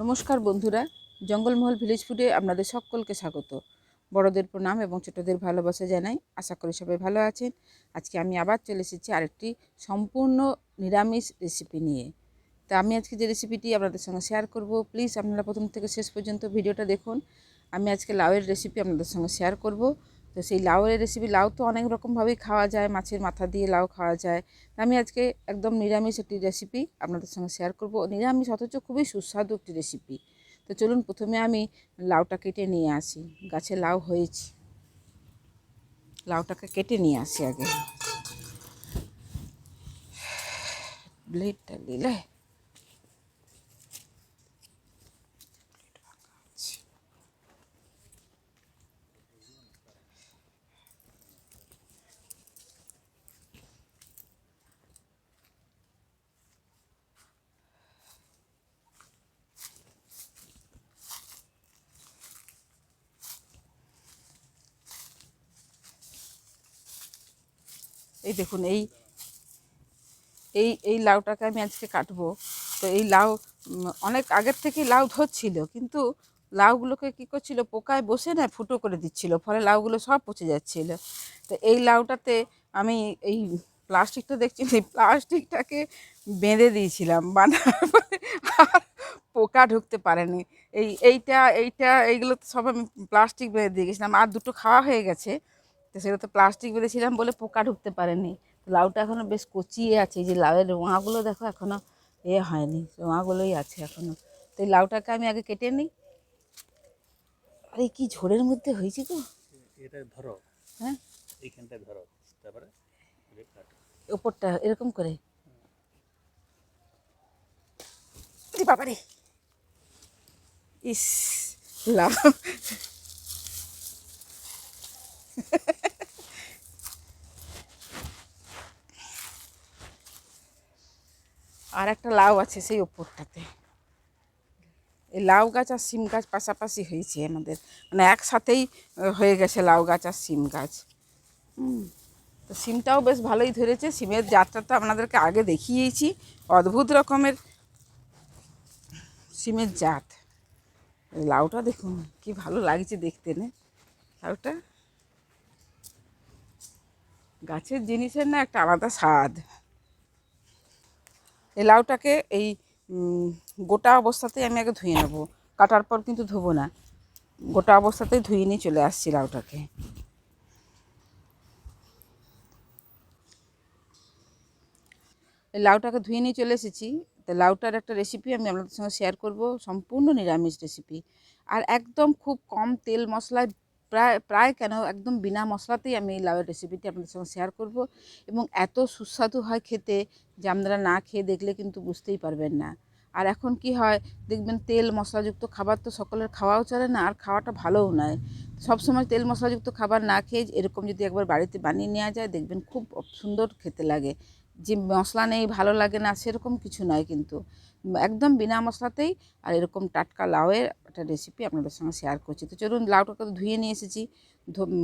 নমস্কার বন্ধুরা, জঙ্গলমহল ভিলেজ ফুডে আপনাদের সকলকে স্বাগত। বড়দের প্রণাম এবং ছোটদের ভালোবাসা জানাই। আশা করি সবাই ভালো আছেন। আজকে আমি আবার চলে এসেছি আরেকটি সম্পূর্ণ নিরামিষ রেসিপি নিয়ে। তা আমি আজকে যে রেসিপিটি আপনাদের সঙ্গে শেয়ার করব, প্লিজ আপনারা প্রথম থেকে শেষ পর্যন্ত ভিডিওটা দেখুন। আমি আজকে লাউয়ের রেসিপি আপনাদের সঙ্গে শেয়ার করব। তো সেই লাউয়ের রেসিপি, লাউ তো অনেক রকমভাবেই খাওয়া যায়, মাছের মাথা দিয়ে লাউ খাওয়া যায়। আমি আজকে একদম নিরামিষ একটি রেসিপি আপনাদের সঙ্গে শেয়ার করব। নিরামিষ অথচ খুবই সুস্বাদু একটি রেসিপি। তো চলুন প্রথমে আমি লাউটা কেটে নিয়ে আসি। গাছে লাউ হয়েছে, লাউটাকে কেটে নিয়ে আসি আগে। ব্লেডটা নিলে এই দেখুন, এই এই এই লাউটাকে আমি আজকে কাটবো। তো এই লাউ অনেক আগের থেকে লাউ ধরছিল, কিন্তু লাউগুলোকে কী করছিল, পোকায় বসে না ফুটো করে দিচ্ছিল, ফলে লাউগুলো সব পচে যাচ্ছিল। তো এই লাউটাতে আমি এই প্লাস্টিকটা দেখছি, এই প্লাস্টিকটাকে বেঁধে দিয়েছিলাম, বাঁধার পরে আর পোকা ঢুকতে পারেনি। এইগুলো তো সব আমি প্লাস্টিক বেঁধে দিয়ে গেছিলাম, আর দুটো খাওয়া হয়ে গেছে। তো সেগুলো তো প্লাস্টিক বেঁধেছিলাম বলে পোকা ঢুকতে পারেনি। লাউটা এখনও বেশ কচিয়ে আছে, এই যে লাউয়ের রোঁয়াগুলো দেখো এখনও হয়নি, রোঁয়াগুলোই আছে এখনও। তো এই লাউটাকে আমি আগে কেটে নিই। আরে কি ঝোড়ের মধ্যে হয়েছে গো, এটা ধরো, হ্যাঁ এইখানটা ধরো, তারপরে ওপরটা এরকম করে। বাবারে, ইস, লাউ আর একটা লাউ আছে সেই ওপরটাতে। এই লাউ গাছ আর সিম গাছ পাশাপাশি হয়েছে আমাদের, মানে একসাথেই হয়ে গেছে লাউ গাছ আর সিম গাছ। তো সিমটাও বেশ ভালোই ধরেছে। সিমের জাতটা তো আপনাদেরকে আগে দেখিয়েছি, অদ্ভুত রকমের সিমের জাত। লাউটা দেখুন কি ভালো লাগছে দেখতে, না লাউটা? গাছের জিনিসের না একটা আলাদা স্বাদ। এই লাউটাকে এই গোটা অবস্থাতেই আমি আগে ধুয়ে নেবো, কাটার পর কিন্তু ধোবো না, গোটা অবস্থাতেই ধুয়ে নিয়ে চলে আসছি লাউটাকে। এই লাউটাকে ধুয়ে নিয়ে চলে এসেছি। তো লাউটার একটা রেসিপি আমি আপনাদের সঙ্গে শেয়ার করব, সম্পূর্ণ নিরামিষ রেসিপি। আর একদম খুব কম তেল মশলায়, প্রায় প্রায় কেন একদম বিনা মশলাতেই আমি এই লাউয়ের রেসিপিটি আপনাদের সঙ্গে শেয়ার করব। এবং এত সুস্বাদু হয় খেতে যে আপনারা না খেয়ে দেখলে কিন্তু বুঝতেই পারবেন না। আর এখন কি হয় দেখবেন, তেল মশলাযুক্ত খাবার তো সকলের খাওয়াও চলে না, আর খাওয়াটা ভালোও নয়। সবসময় তেল মশলাযুক্ত খাবার না খেয়ে এরকম যদি একবার বাড়িতে বানিয়ে নেওয়া যায়, দেখবেন খুব সুন্দর খেতে লাগে। যে মশলা নেই ভালো লাগে না সেরকম কিছু নয়, কিন্তু একদম বিনা মশলাতেই আর এরকম টাটকা লাউয়ের একটা রেসিপি আপনাদের সঙ্গে শেয়ার করছি। তো চলুন, লাউটাকে তো ধুয়ে নিয়ে এসেছি।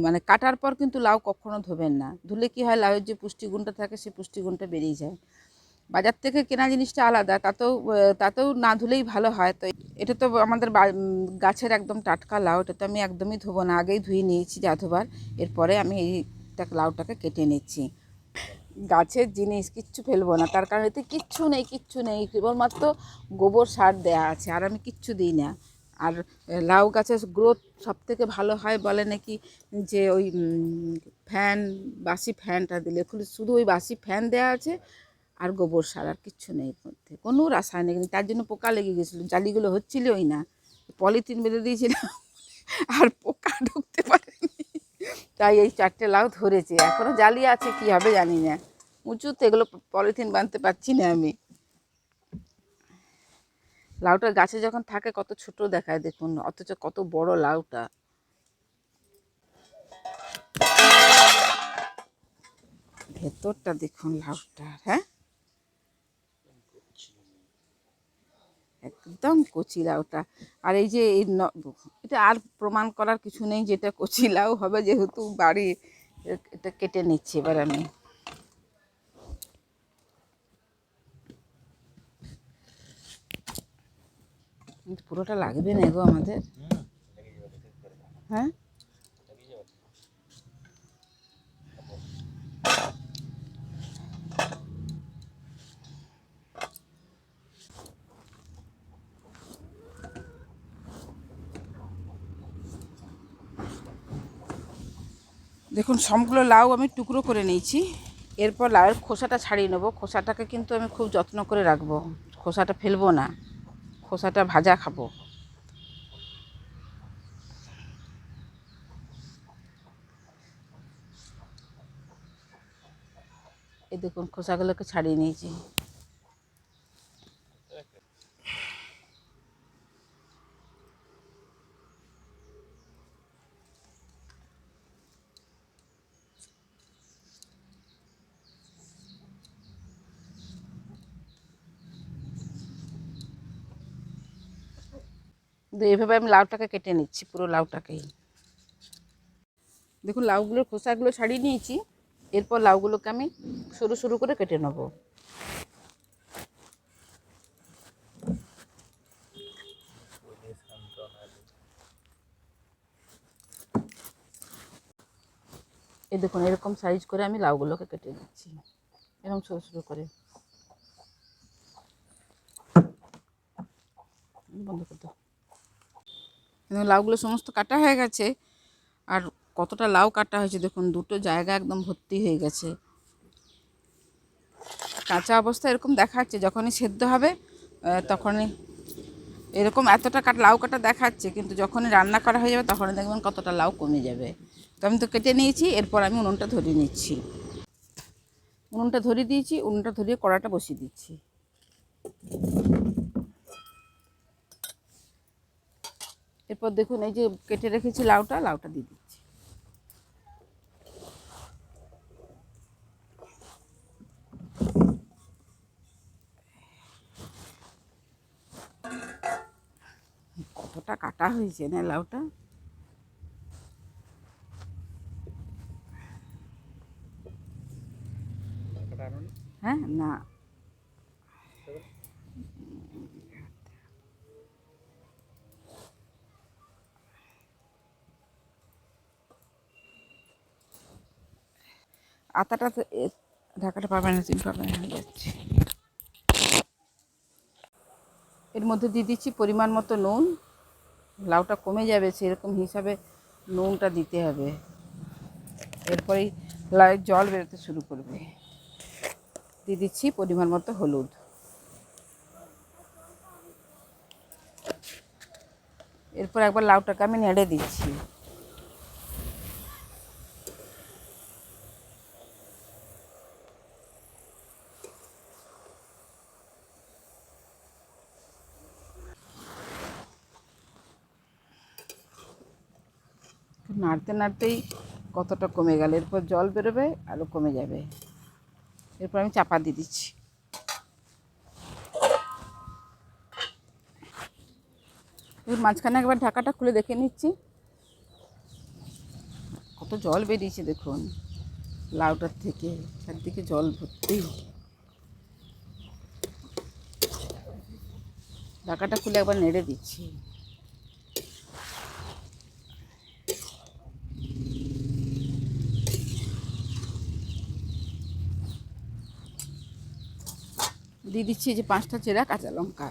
মানে কাটার পর কিন্তু লাউ কখনো ধোবেন না, ধুলে কি হয়, লাউয়ের যে পুষ্টিগুণটা থাকে সেই পুষ্টিগুণটা বেরিয়ে যায়। বাজার থেকে কেনা জিনিসটা আলাদা, তাতেও না ধুলেই ভালো হয়। তো এটা তো আমাদের গাছের একদম টাটকা লাউ, এটা তো আমি একদমই ধোবো না, আগেই ধুয়ে নিয়েছি যা ধোবার। এরপরে আমি এইটা লাউটাকে কেটে নিচ্ছি। গাছের জিনিস কিচ্ছু ফেলবো না, তার কারণ এতে কিচ্ছু নেই, কেবলমাত্র গোবর সার দেয়া আছে, আর আমি কিচ্ছু দিই না। আর লাউ গাছের গ্রোথ সব থেকে ভালো হয় বলে নাকি, যে ওই ফ্যান, বাসি ফ্যানটা দিলে, শুধু ওই বাসি ফ্যান দেয়া আছে আর গোবর সার, আর কিচ্ছু নেই এর মধ্যে, কোনো রাসায়নিক নেই। তার জন্য পোকা লেগে গেছিলো, জালিগুলো হচ্ছিলই না, পলিথিন বেঁধে দিয়েছিলাম আর পোকা ঢুকতে পারেনি। তাই এই 4টে লাউ ধরেছে, এখনও জালি আছে, কী হবে জানি না, উঁচুতে এগুলো পলিথিন বাঁধতে পারছি না আমি। লাউটা গাছে যখন থাকে কত ছোট দেখায় দেখুন, অথচ কত বড় লাউটা। ভেতরটা দেখুন লাউটা, হ্যাঁ একদম কচি লাউটা। আর এই যে এটা আর প্রমাণ করার কিছু নেই যেটা কচি লাউ হবে, যেহেতু বাড়ি। এটা কেটে নিচ্ছি এবার আমি। কিন্তু পুরোটা লাগবে না গো আমাদের। হ্যাঁ, দেখুন সবগুলো লাউ আমি টুকরো করে নিয়েছি। এরপর লাউয়ের খোসাটা ছাড়িয়ে নেবো। খোসাটাকে কিন্তু আমি খুব যত্ন করে রাখবো, খোসাটা ফেলবো না, খোসাটা ভাজা খাবো। এই দেখুন খোসাগুলোকে ছাড়িয়ে নিয়েছি। এইভাবে আমি লাউটাকে কেটে নিচ্ছি, পুরো লাউটাকেই। দেখুন লাউগুলোর খোসাগুলো ছাড়িয়ে নিয়েছি। এরপর লাউগুলোকে আমি সরু সরু করে কেটে নেব। এই দেখুন এরকম সাইজ করে আমি লাউগুলোকে কেটে নিচ্ছি, এরকম সরু সরু করে। বন্ধ করে দাও। লাউগুলো সমস্ত কাটা হয়ে গেছে। আর কতটা লাউ কাটা হয়েছে দেখুন, দুটো জায়গা একদম ভর্তি হয়ে গেছে। কাঁচা অবস্থা এরকম দেখাচ্ছে, যখনই সেদ্ধ হবে তখনই এরকম এতটা লাউ কাটা দেখাচ্ছে, কিন্তু যখনই রান্না করা হয়ে যাবে তখনই দেখবেন কতটা লাউ কমে যাবে। তো আমি তো কেটে নিয়েছি। এরপর আমি উনুনটা ধরিয়ে নিচ্ছি। উনুনটা ধরিয়ে দিয়েছি, উনুনটা ধরিয়ে কড়াটা বসিয়ে দিচ্ছি। এরপর দেখুন এই যে কেটে রেখেছি লাউটা দিয়ে দিচ্ছি। কতটা কাটা হয়েছে না লাউটা। হ্যাঁ না, আতাটা তো ঢাকাটা পাবে না, তুমি পাবে না, হয়ে যাচ্ছে। এর মধ্যে দিয়ে দিচ্ছি পরিমাণ মতো নুন। লাউটা কমে যাবে সেরকম হিসাবে নুনটা দিতে হবে। এরপরেই লাউয়ের জল বেরোতে শুরু করবে। দিয়ে দিচ্ছি পরিমাণ মতো হলুদ। এরপর একবার লাউটাকে আমি নেড়ে দিচ্ছি। নাড়তে নাড়তেই কতটা কমে গেল। এরপর জল বেরোবে আরও কমে যাবে। এরপর আমি চাপা দিয়ে দিচ্ছি। এর মাঝখানে একবার ঢাকাটা খুলে দেখে নিচ্ছি, কত জল বেরিয়েছে দেখুন লাউটার থেকে, চারদিকে জল ভর্তি। ঢাকাটা খুলে একবার নেড়ে দিচ্ছি। দিয়ে দিচ্ছি যে 5টা চেরা কাঁচা লঙ্কা।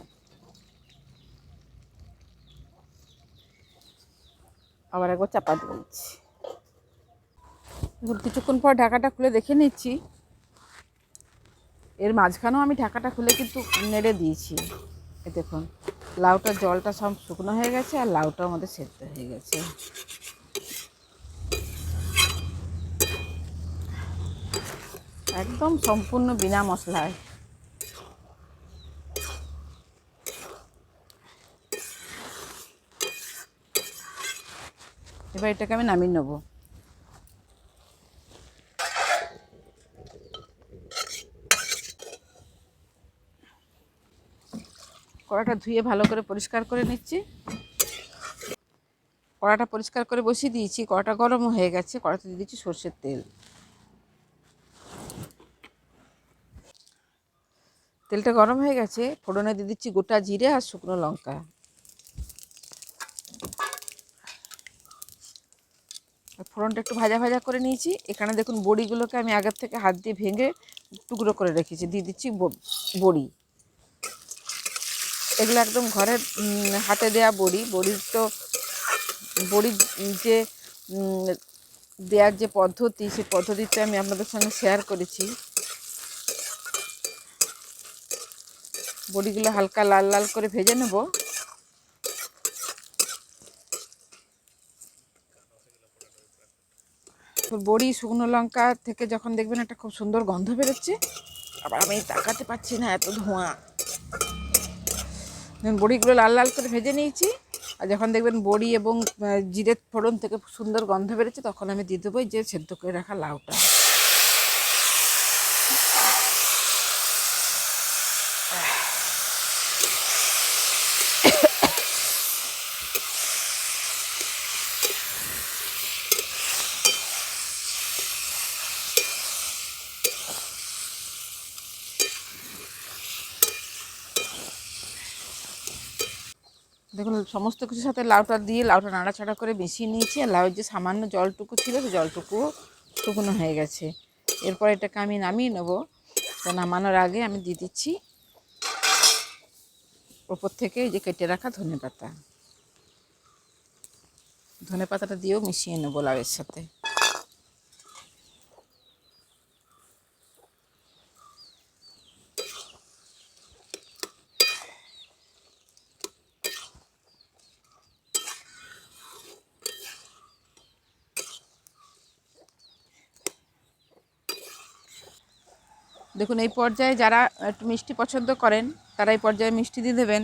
আবার একবার চাপা দিয়ে দিচ্ছি। এখন কিছুক্ষণ পর ঢাকাটা খুলে দেখে নিচ্ছি। এর মাঝখানেও আমি ঢাকাটা খুলে কিন্তু নেড়ে দিয়েছি। এ দেখুন লাউটার জলটা সব শুকনো হয়ে গেছে আর লাউটাও আমাদের সেদ্ধ হয়ে গেছে। একদম সম্পূর্ণ বিনা মশলায়। এবার এটাকে আমি নামিয়ে নেব। কড়াটা ধুয়ে ভালো করে পরিষ্কার করে নিচ্ছি। কড়াটা পরিষ্কার করে বসিয়ে দিয়েছি। কড়াটা গরমও হয়ে গেছে। কড়াতে দিয়ে দিচ্ছি সর্ষের তেল। তেলটা গরম হয়ে গেছে, ফোড়নে দিয়ে দিচ্ছি গোটা জিরে আর শুকনো লঙ্কা। ফোড়নটা একটু ভাজা ভাজা করে নিয়েছি। এখানে দেখুন বড়িগুলোকে আমি আগের থেকে হাত দিয়ে ভেঙে টুকরো করে রেখেছি, দিয়ে দিচ্ছি বড়ি। এগুলো একদম ঘরের হাতে দেয়া বড়ি। বড়ির যে দেওয়ার যে পদ্ধতি, সেই পদ্ধতিতে আমি আপনাদের সঙ্গে শেয়ার করেছি। বড়িগুলো হালকা লাল লাল করে ভেজে নেব। বড়ি শুকনো লঙ্কা থেকে যখন দেখবেন একটা খুব সুন্দর গন্ধ বেরোচ্ছে, আবার আমি তাকাতে পারছি না, এত ধোঁয়া। বড়িগুলো লাল লাল করে ভেজে নিয়েছি। আর যখন দেখবেন বড়ি এবং জিরের ফোড়ন থেকে সুন্দর গন্ধ বেরোচ্ছে, তখন আমি দিয়ে দেবো যে সেদ্ধ করে রাখা লাউটা। দেখুন সমস্ত কিছুর সাথে লাউটা দিয়ে লাউটা নাড়াচাড়া করে মিশিয়ে নিয়েছি। আর লাউয়ের যে সামান্য জলটুকু ছিল, সেই জলটুকুও শুকনো হয়ে গেছে। এরপর এটাকে আমি নামিয়ে নেব। তো নামানোর আগে আমি দিয়ে দিচ্ছি ওপর থেকে এই যে কেটে রাখা ধনেপাতা। ধনেপাতাটা দিয়েও মিশিয়ে নেব লাউয়ের সাথে। দেখুন এই পর্যায়ে যারা একটু মিষ্টি পছন্দ করেন, তারা এই পর্যায়ে মিষ্টি দিয়ে দেবেন।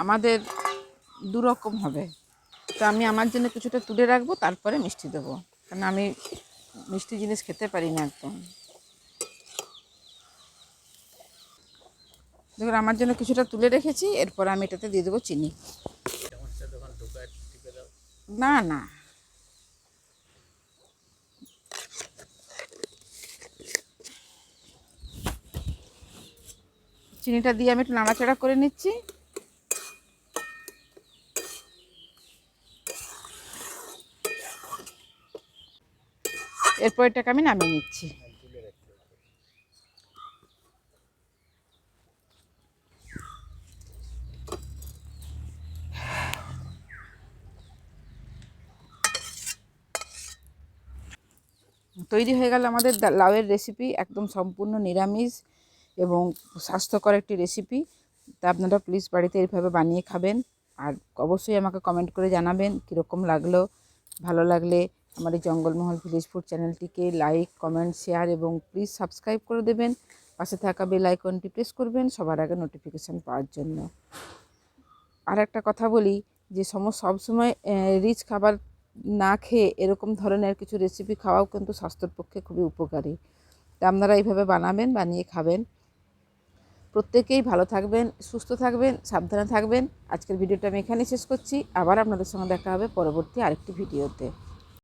আমাদের দু রকম হবে। তো আমি আমার জন্য কিছুটা তুলে রাখবো, তারপরে মিষ্টি দেবো, কারণ আমি মিষ্টি জিনিস খেতে পারি না একদম। দেখুন আমার জন্য কিছুটা তুলে রেখেছি। এরপর আমি এটাতে দিয়ে দেবো চিনি। চামচটা যখন ঢোকায় টিপে দাও। না না, চিনিটা দিয়ে আমি একটু নাড়াচাড়া করে নিচ্ছি। এরপর এটাকে আমি নামিয়ে নিচ্ছি। তুলে রাখতে হবে। তৈরি হয়ে গেল আমাদের লাউয়ের রেসিপি, একদম সম্পূর্ণ নিরামিষ এবং স্বাস্থ্যকর একটি রেসিপি। তা আপনারা প্লিজ বাড়িতে এইভাবে বানিয়ে খাবেন। আর অবশ্যই আমাকে কমেন্ট করে জানাবেন কীরকম লাগলো। ভালো লাগলে আমার এই জঙ্গলমহল ভিলেজ ফুড চ্যানেলটিকে লাইক, কমেন্ট, শেয়ার এবং প্লিজ সাবস্ক্রাইব করে দেবেন। পাশে থাকা বেল আইকনটি প্রেস করবেন সবার আগে নোটিফিকেশান পাওয়ার জন্য। আর একটা কথা বলি, যে সবসময় রিচ খাবার না খেয়ে এরকম ধরনের কিছু রেসিপি খাওয়াও কিন্তু স্বাস্থ্যের পক্ষে খুবই উপকারী। তা আপনারা এইভাবে বানাবেন, বানিয়ে খাবেন। প্রত্যেকেই ভালো থাকবেন, সুস্থ থাকবেন, সাবধানে থাকবেন। আজকের ভিডিওটা আমি এখানেই শেষ করছি। আবার আপনাদের সঙ্গে দেখা হবে পরবর্তী আরেকটি ভিডিওতে।